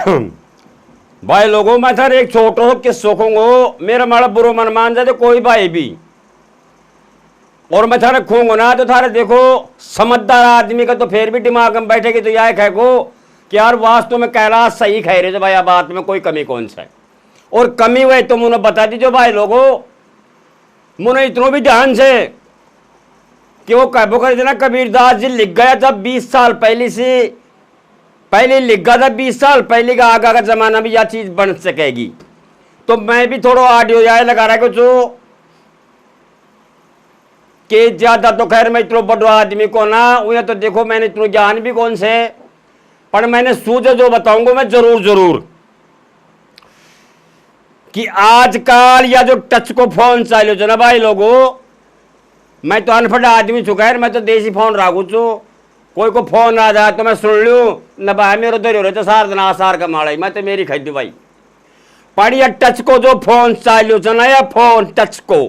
भाई लोगों मैं था एक छोटो किस्सो कहूंगो, मेरा माड़ा बुरो मन मान जाए तो कोई भाई भी, और मैं थारे खूंगो ना तो थारे देखो समझदार आदमी का तो फिर भी दिमाग में बैठेगी तो यह कह को कि यार वास्तव में कैलाश सही कह रहे थे भाई, बात में कोई कमी कौन सा है। और कमी हुई तो मुझे बता दीजिए भाई लोगों, मुझे इतना भी ध्यान से कि वो कहबो कर देना कबीरदास जी लिख गया था 20 साल पहले से, पहले लिख गया था 20 साल पहले का, आगा का जमाना भी यह चीज बन सकेगी। तो मैं भी थोड़ा ऑडियो जाए लगा रहा जो कि ज्यादा तो खैर मैं इतना बड़ा आदमी को ना उन्हें तो देखो मैंने इतना ज्ञान भी कौन से, पर मैंने सूझे जो बताऊंगा मैं जरूर जरूर कि आजकल या जो टच को फोन चालू जो ना भाई लोगों, मैं तो अनपढ़ आदमी चुका है, मैं तो देसी फोन राखू छू, कोई को फोन आ जाए तो मैं सुन लूँ न भाई मेरे उधर हो रहे तो सार दिन आसार का माड़ा मैं तो मेरी खरीदी भाई। पर यह टच को जो फोन चालू जो ना या फोन टच को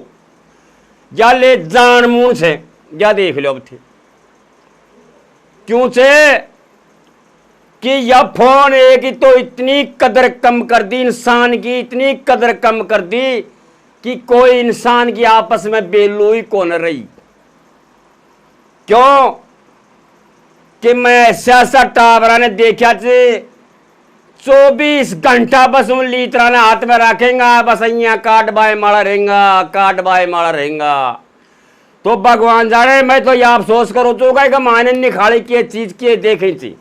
या ले जान मुंह से या देख लो अब थे क्यों से कि यह फोन एक ही तो इतनी कदर कम कर दी इंसान की, इतनी कदर कम कर दी कि कोई इंसान की आपस में बेलुई को न रही। क्यों कि मैं ऐसा टावरा ने देखा थे 24 घंटा बस उन लीतरा ने हाथ में रखेगा, बस यहाँ काट बाय माड़ा रहेगा, काट बाय माड़ा रहेगा। तो भगवान जाने मैं तो यह अफसोस करो चुका कि माने निखाड़ी की चीज की देखी थी।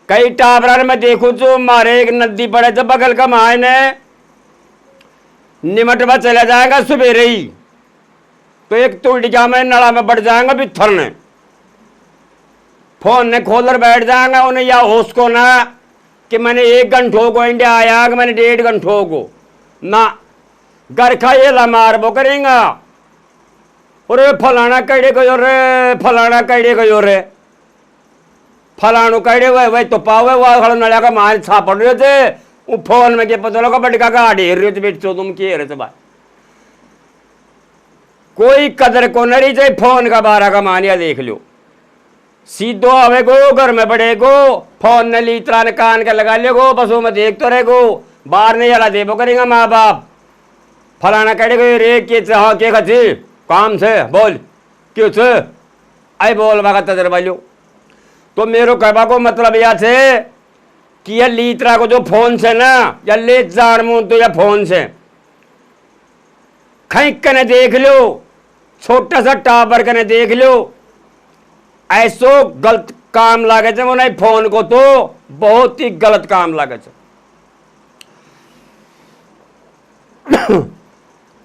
कई टावरा में देखू जो मारे एक नदी पड़े थे बगल का मायने निमटवा चला जाएगा सुबेरे ही, तो एक तुड़िया में नड़ा में बढ़ जाएगा बिथर ने फोन ने खोलकर बैठ जाएगा। उन्हें या होश को ना कि मैंने 1 घंटों को इंडिया आया कि मैंने 1.5 घंटों को ना घर का ये लमार वो करेंगा। और फलाना कैडे गयो रे, फलाना कैडे गयो रे, फलाणु कैडे हुए वही तो पावे वह नड़ा का मान छापड़ रहे थे वो फोन में के पता लगा बटका का ढेर रहे थे बेचो तुम के रहे थे भाई। कोई कदर को नहीं चाहिए फोन का 12 का मानिया देख लो सीधो आवे गो घर में बढ़े गो फोन ने लीतरा ने कान के लगा ले गो बसों में देख तो रहे गो बाहर नहीं जला देवो करेंगे माँ बाप फलाना कहे गो रे के खची काम से बोल क्यों से आई बोल बागा तजर्बा लो। तो मेरे कहवा को मतलब यह थे कि यह लीतरा को जो फोन से ना या ले जान मुंह तो या फोन से खैक कने देख लो, छोटा सा टावर कने देख लो, ऐसो गलत काम लागे थे वो नहीं फोन को तो बहुत ही गलत काम लागे थे।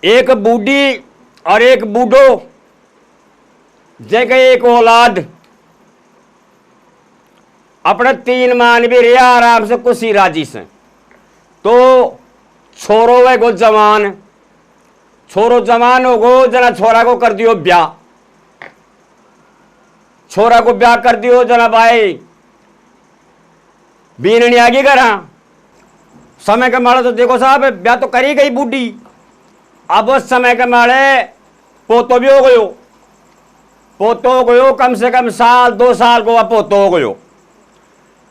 एक बूढ़ी और एक बूढ़ो जगह एक औलाद अपने 3 मान भी रहा आराम से कुछ ही राजी से। तो छोरो वे गो जवान, छोरो जवान हो गो जना छोरा को कर दियो ब्याह, छोरा को ब्याह कर दियो जना भाई बीननी आगे करा समय के माड़े तो देखो साहब ब्याह तो करी गई बूढ़ी, अब उस समय के माड़े पोतो भी हो गयो, पोतो हो गयो कम से कम 1-2 साल को पोतो हो गयो,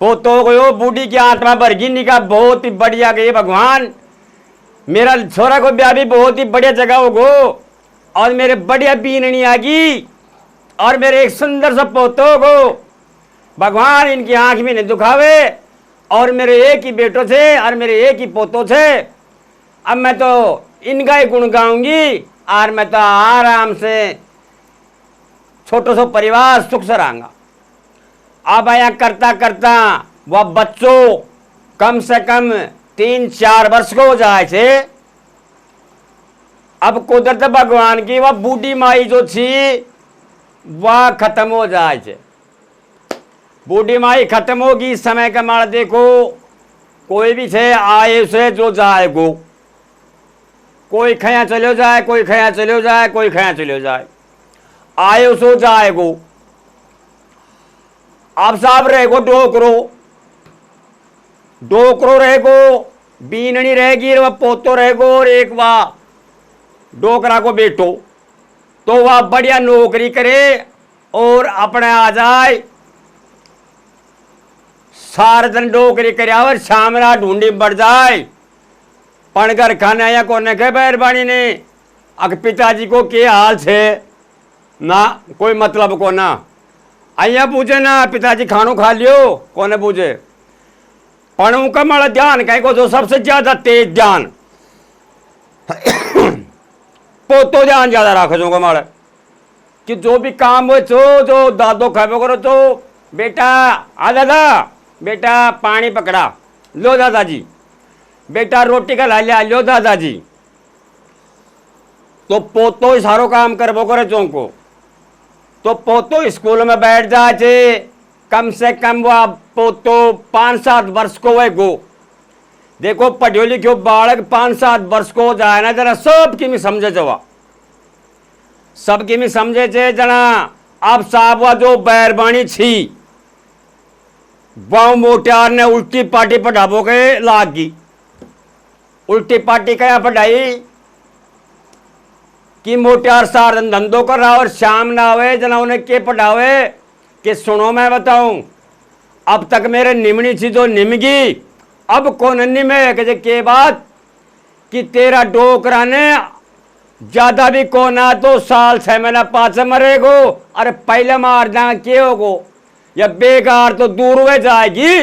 पोतो हो गयो बूढ़ी की आत्मा भर गई निका बहुत ही बढ़िया गई भगवान मेरा छोरा को ब्याह भी बहुत ही बढ़िया जगह हो गो और मेरे बढ़िया बीननी आ गई और मेरे एक सुंदर सा पोतो हो गो भगवान इनकी आंख में नहीं दुखावे और मेरे एक ही बेटो थे और मेरे एक ही पोतो थे। अब मैं तो इनका ही गुण गाऊंगी और मैं तो आराम से छोटो सो परिवार सुख से रहूंगा। अब आया करता करता वह बच्चों कम से कम 3-4 वर्ष को हो जाए थे। अब कुदरत भगवान की वह बूढ़ी माई जो थी वह खत्म हो जाए थे, बूढ़ी माई खत्म होगी समय का मार देखो कोई भी थे आए से जो जाएगो, कोई खया चलो जाए, कोई खया चलो जाए, कोई खया चलो जाए, आए सो जाएगो। आप साहब रहेगो डोकरो, डोकरो रहेगो, बीननी रहेगी वह पोतो रहेगो और एक वह डोकरा को बेटो, तो वह बढ़िया नौकरी करे और अपने आ जाए सारे दिन डोकरी करया और शाम रात ढूंढी बढ़ जाए पण घर खाने आया कोने के बैरबानी ने अग पिताजी को के हाल छे ना कोई मतलब को ना आइया पूछे ना पिताजी खानो खा लियो कोने पूछे पण उनका माड़ा ध्यान कहीं को जो सबसे ज्यादा तेज ध्यान पोतो ध्यान ज्यादा रख जो माड़ा कि जो भी काम हो जो दादो खाबो करो तो बेटा आ दादा बेटा पानी पकड़ा लो दादाजी बेटा रोटी का ला लिया लो दादाजी तो पोतो सारो काम करबो करे चौंको तो पोतो स्कूल में बैठ जाए कम से कम वो पोतो 5-7 वर्ष को वे गो देखो पढ़ियो लिखियो बालक 5-7 वर्ष को जाए ना जरा सबकी में समझे जवा सबकी में समझे चे जना अब साहब जो बैरबानी छी वाव मोटियार ने उल्टी पार्टी पढ़ाबो के लाग गई उल्टी पार्टी क्या पढ़ाई कि मोटियार सार धंधो कर रहा और शाम ना आवे जना उन्हें के पढ़ावे कि सुनो मैं बताऊं अब तक मेरे निमनी थी जो निमगी अब कौन निमे के बात कि तेरा डोकरा ने ज्यादा भी कोना तो साल 6 महीना 5 मरेगो अरे पहले मार जा के होगो या बेकार तो दूर हुए जाएगी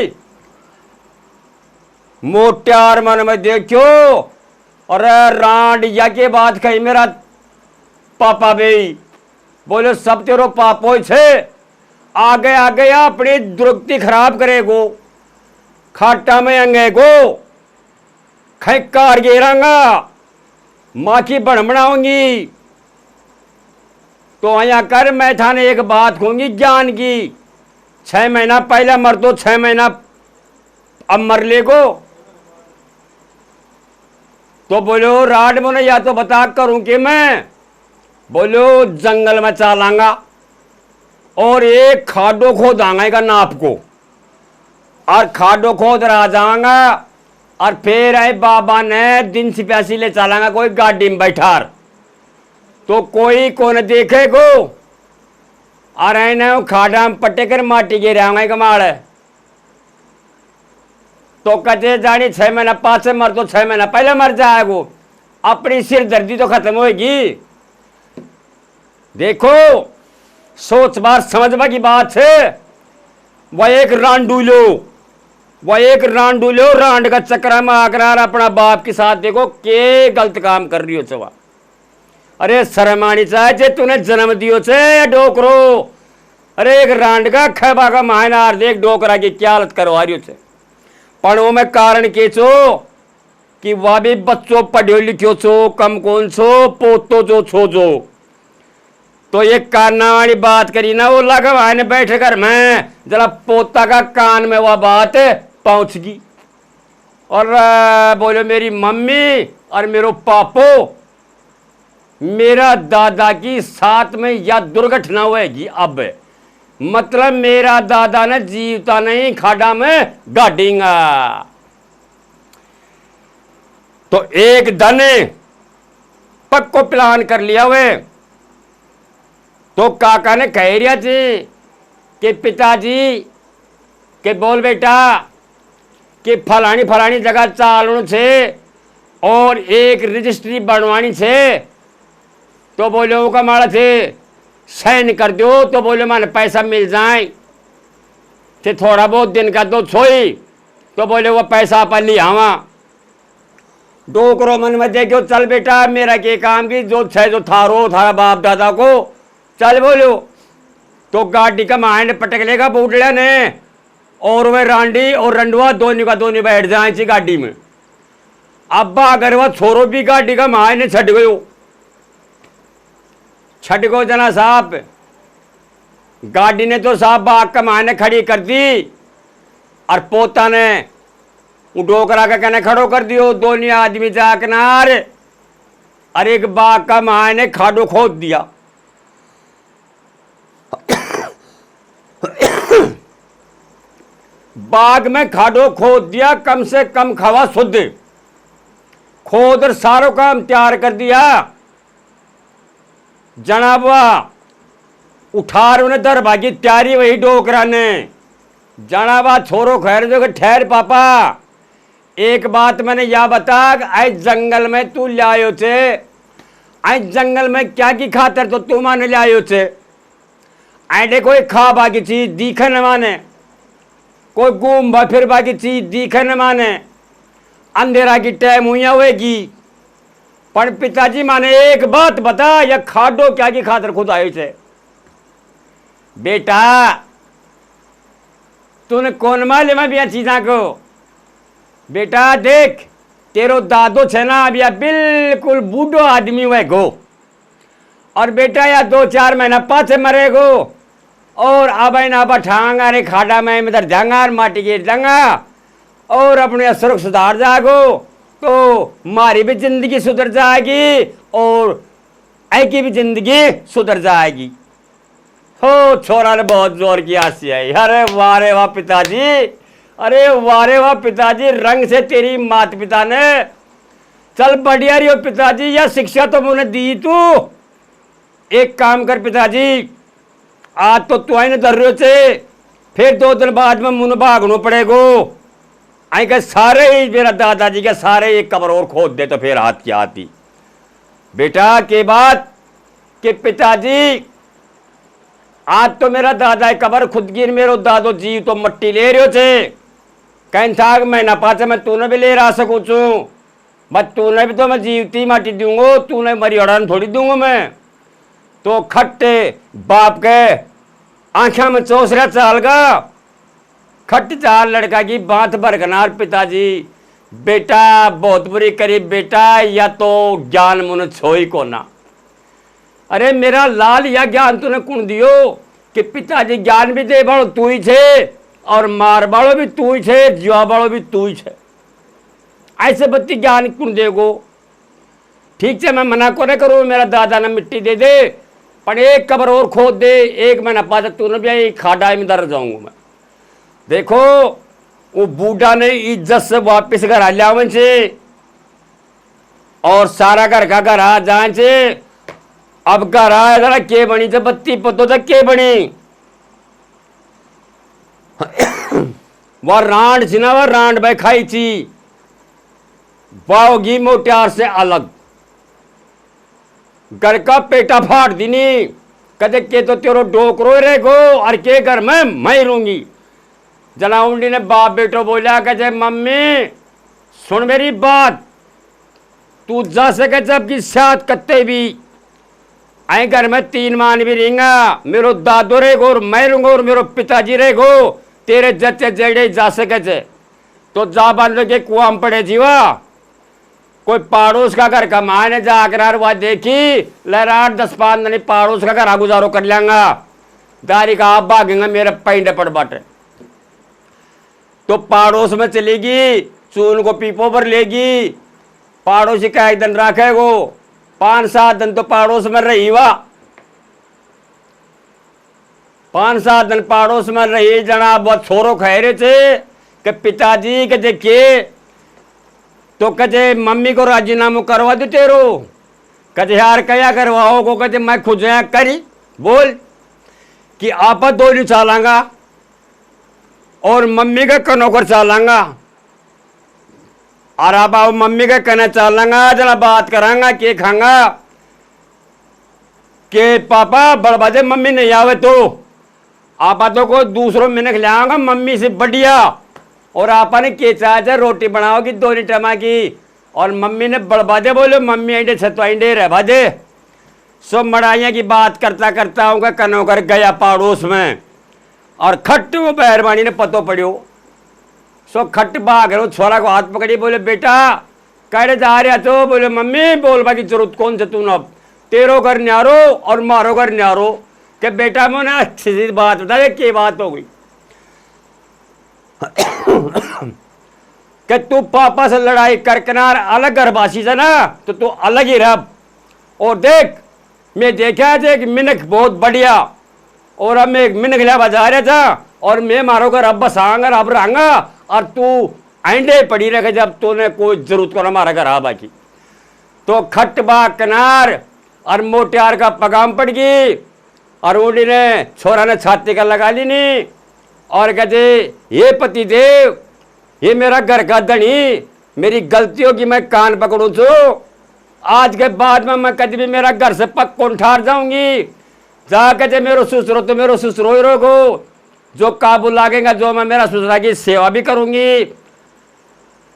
मोटियार मन में देखो अरे रांड या के बात कही मेरा पापा भाई बोलो सब तेरो पापो छे आगे आगे अपनी दुर्गति खराब करेगो खाटा में अंगेगो खैकार गिरांगा माँ की बन बनाऊंगी तो आया कर मैं थाने एक बात कहूंगी ज्ञान की 6 महीना पहले मर दो 6 महीना अब मर ले को तो बोलो राड मुने या तो बता करूं कि मैं बोलो जंगल में चलांगा और एक खाडो खोदांगा का नाप को और खाडो खोद रहा जाऊंगा और फिर आए बाबा ने दिन सिपाही ले चलांगा कोई गाड़ी में बैठार तो कोई कौन देखे को और न खाडा में पट्टे कर माटी गिराऊंगा कमाल है तो कचे जानी 6 महीना 5 से मर तो 6 महीना पहले मर जाएगो अपनी सिर दर्दी तो खत्म होगी देखो सोच बार समझ की बात है वह एक रांडूलो रांड का चक्कर में आकर अपना बाप के साथ देखो के गलत काम कर रही हो चवा अरे शर्मानी चाहे तूने जन्म दियो छे डोकरो अरे एक रांड का खेबा का मायनार देख डोकरा की क्या हालत करवा रही हो छे पढ़ो में कारण के छो कि वह भी बच्चों पढ़ियो लिखियो छो कम कौन छो पोतो जो छो जो तो ये काना वाली बात करी ना वो लगा ने बैठे कर मैं जरा पोता का कान में वह बात पहुंच गई और बोलो मेरी मम्मी और मेरो पापो मेरा दादा की साथ में या दुर्घटना होगी अब मतलब मेरा दादा ने जीवता नहीं खाड़ा में गाड़ेगा तो एक दिन पक्को प्लान कर लिया वे तो काका ने कह रिया थी कि पिताजी के बोल बेटा कि फलानी फलानी जगह चालू छे और एक रजिस्ट्री बनवानी छे तो बोले वो माड़ा थे साइन कर दो तो बोले माने पैसा मिल जाए थे थोड़ा बहुत दिन का तो छोई तो बोले वो पैसा अपन लिया आवा डोकरो मन में देखो चल बेटा मेरा के काम की जो छे जो थारो थारा बाप दादा को चल बोलो तो गाड़ी का माइंड पटक लेगा बूढ़ा ने और वह रांडी और रंडुआ दोनों का दोनों बैठ जाए थी गाड़ी में अब्बा अगर वह छोरो भी गाड़ी का माइंड छट गयो जना साहब गाड़ी ने तो साहब बाग का मायने खड़ी कर दी और पोता ने डोकरा का कहने खड़ो कर दियो दोनों आदमी जाकर नार और एक बाग का मायने खाडो खोद दिया बाग में खाडो खोद दिया कम से कम खवा शुद्ध खोद और सारों काम तैयार कर दिया जनाबा उठार उन्हें दरबागी तैयारी वही डोकरा ने जाना बात छोरो खैर जो कि ठहर पापा, एक बात मैंने या बता, आज जंगल में तू लायो थे, आज जंगल में क्या की खातर तो तू माने लायो थे? आइडे कोई खा बाकी चीज दिखे न माने, कोई घूम फिर बाकी चीज दिखे न माने, अंधेरा की टाइम हुई होगी। पर पिताजी माने एक बात बता, या खाडो क्या की खातर खुद आयो थे? बेटा तूने कौन मालूम है चीजा को? बेटा देख, तेरो दादो छे ना अब या बिल्कुल बूढ़ो आदमी हुए गो, और बेटा या 2-4 महीना पाछे मरेगो, और अब ना बठांगा रे खाड़ा में इधर जांगा माटी के जांगा, और अपने सुरख सुधार जागो, तो मारी भी जिंदगी सुधर जाएगी और आई की भी जिंदगी सुधर जाएगी। हो छोरा ने बहुत जोर की हंसी आई। अरे वाह रे वाह पिताजी, अरे वाह रे वाह पिताजी, रंग से तेरी माता पिता ने, चल बढ़िया रही हो पिताजी, यह शिक्षा तो मुझे दी तू। एक काम कर पिताजी, आज तो तू आई ने दर्रियो से, फिर 2 दिन बाद में मुझे भागनो पड़ेगो। आई के सारे ही मेरा दादाजी के सारे एक कब्र और खोद दे तो फिर हाथ की आती। बेटा के बात कि पिताजी आज तो मेरा दादा कब्र खुद गिर, मेरो दादो जी तो मट्टी ले रहे थे, कहीं था मैं ना पाचा मैं तूने भी ले रहा सकूँ चू, बस तूने भी तो मैं जीवती माटी दूंगो, तूने मरी अड़ान थोड़ी दूंगा मैं। तो खट्टे बाप के आंखों में चौसरा चाल का खट चाल लड़का की बात बरकनार। पिताजी बेटा बहुत बुरी करी बेटा, या तो ज्ञान मुन छोई को ना। अरे मेरा लाल, या ज्ञान तूने कुण दियो कि पिताजी ज्ञान भी दे बाड़ो तू ही छे, और मार बाड़ो भी तू ही छे, जुआ बाड़ो भी तू ही छे, ऐसे बत्ती ज्ञान कुण देगो? ठीक है मैं मना को नहीं करूँ, मेरा दादा ने मिट्टी दे दे, पर एक कब्र और खोद दे, एक महीना पाचा तूने भी आई खाडा में दर जाऊंगा मैं। देखो वो बूढ़ा ने इज्जत से वापिस घर आ लिया से, और सारा घर का घर आ जाए से। अब घर आया जरा के बनी थे बत्ती पतो तक के बनी वह रांड थी ना, वह रांड भाई खाई थी बाओगी मोटियार से अलग, घर का पेटा फाड़ दी नहीं, कहते के तो तेरो डोकरो रहेगो, और के घर में मैं रहूंगी। जलाउंडी ने बाप बेटो बोला, कहते मम्मी सुन मेरी बात, तू जा सके जब की साथ कत्ते भी आई घर में 3 मान भी रहेगा, मेरो दादो रहेगो और मैं रहूंगा और मेरो पिताजी रहेगो, तेरे जच्चे जेड़े जा सके चे तो जा बांध के कुआं में पड़े जीवा। कोई पड़ोस का घर का मायने जाकर वह देखी लहराट 10-5 दिन पड़ोस का घर गुजारो कर लेंगा, दारी का आप भागेंगे मेरे पैंडे पड़ बाटे। तो पड़ोस में चलेगी, चून को पीपो पर लेगी, पड़ोसी का एक दिन रखेगो, 5-7 दिन तो पड़ोस में रही वा, 5-7 दिन पड़ोस में रही। जनाब बहुत छोरो खैरे थे कि पिताजी के देखिए तो कहते मम्मी को राजीनामा करवा दो तेरो, कहते यार क्या करवाओ को, कहते मैं खुद करी बोल कि आप 2 नहीं चालांगा और मम्मी का कनौकर चालांगा, और आप मम्मी का कहना चालांगा, जरा बात करांगा के खांगा के पापा बड़बाजे मम्मी नहीं आवे तो आप तो को दूसरों में खिलाऊंगा मम्मी से बढ़िया, और आपने के चाचा रोटी बनाओगी 2 टमा की, और मम्मी ने बड़बाजे बोले मम्मी आइंडे छतो आइंडे रह बाजे। सो मड़ाइया की बात करता करता होगा कनौकर गया पड़ोस में, और खट्ट वो मेहरबानी ने पतो पड़ियो। सो खट्ट भाग रहे छोरा को हाथ पकड़ी, बोले बेटा कहने जा रहा तो, बोले मम्मी बोलबा की जरूरत कौन से तू न, तेरो घर न्यारो और मारो घर न्यारो, कि बेटा मैंने अच्छी सी बात बता दे क्या बात हो गई कि तू पापा से लड़ाई करकनार अलग घरवासी से ना, तो तू अलग ही रह। और देख मैं देखा थे कि मिनख बहुत बढ़िया, और अब मैं एक मिनख लिया बजा रहा था, और मैं मारो घर अब बसाऊंगा अब रहूंगा, और तू आइंडे पड़ी रखे जब तूने कोई जरूरत को हमारा घर आ बाकी। तो खटबा किनार और मोटियार का पगाम पड़ गई, और उड़ी ने छोरा ने छाती का लगा ली नहीं, और कहते ये पति देव, ये मेरा घर का धनी, मेरी गलतियों की मैं कान पकड़ू छू, आज के बाद में मैं कभी भी मेरा घर से पक्को ठार जाऊंगी। जा कहते मेरो ससुरो तो मेरो ससुरो ही रोको, जो काबू लागेगा, जो मैं मेरा ससुरा की सेवा भी करूंगी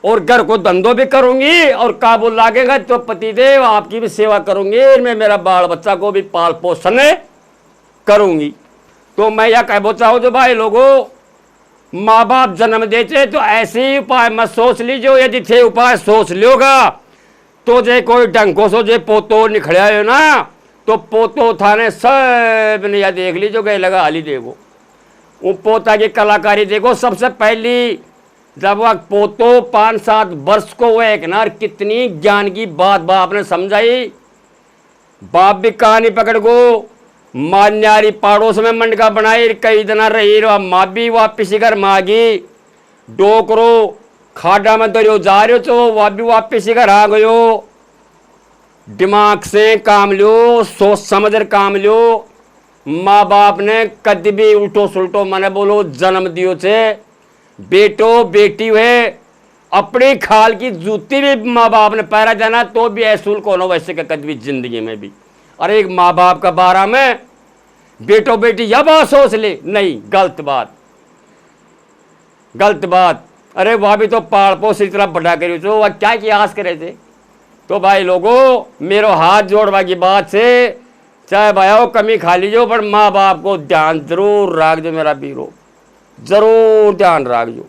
और घर को धंधो भी करूंगी, और काबू लागेगा तो पतिदेव आपकी भी सेवा करूंगी, मैं मेरा बाल बच्चा को भी पाल पोषण करूंगी। तो मैं यह कहना चाहूँ जो भाई लोगों, माँ बाप जन्म देते तो ऐसे ही उपाय मत सोच लीजिए, यदि थे उपाय सोच लोगा तो जे कोई ढंगो सो जे पोतो निखड़ा हो ना, तो पोतो थाने सब ने यह देख लीजिए गए लगा हाली देखो वो पोता की कलाकारी देखो। सबसे पहली जब वह पोतो 5-7 वर्ष को वो एक ना कितनी ज्ञान की बात बाप ने समझाई, बाप भी कहानी पकड़ गो, माँ न्यारी पड़ोस में मंडका बनाई, कई दिन रही माँ भी वापिस घर मागी, डोकरो खाडा में दरियो जा रहे हो तो वह भी वापिस घर आ गयो। दिमाग से काम लो, सोच समझ कर काम लो। माँ बाप ने कभी भी उल्टो सुल्टो मने बोलो जन्म दियो छे, बेटो बेटी हुए अपनी खाल की जूती भी माँ बाप ने पैरा जाना तो भी ऐसूल कौन वैसे का कभी जिंदगी में भी। अरे एक माँ बाप का बारा में बेटो बेटी यह बात सोच ले, नहीं, गलत बात, गलत बात। अरे वह भी तो पाल पोस इस तरह बड़ा करी तो वह क्या की आस करे थे। तो भाई लोगों मेरो हाथ जोड़वा की बात से, चाहे भाई कमी खा लीजिए पर माँ बाप को ध्यान जरूर रख दो, मेरा बीरो जरूर ध्यान रख दो।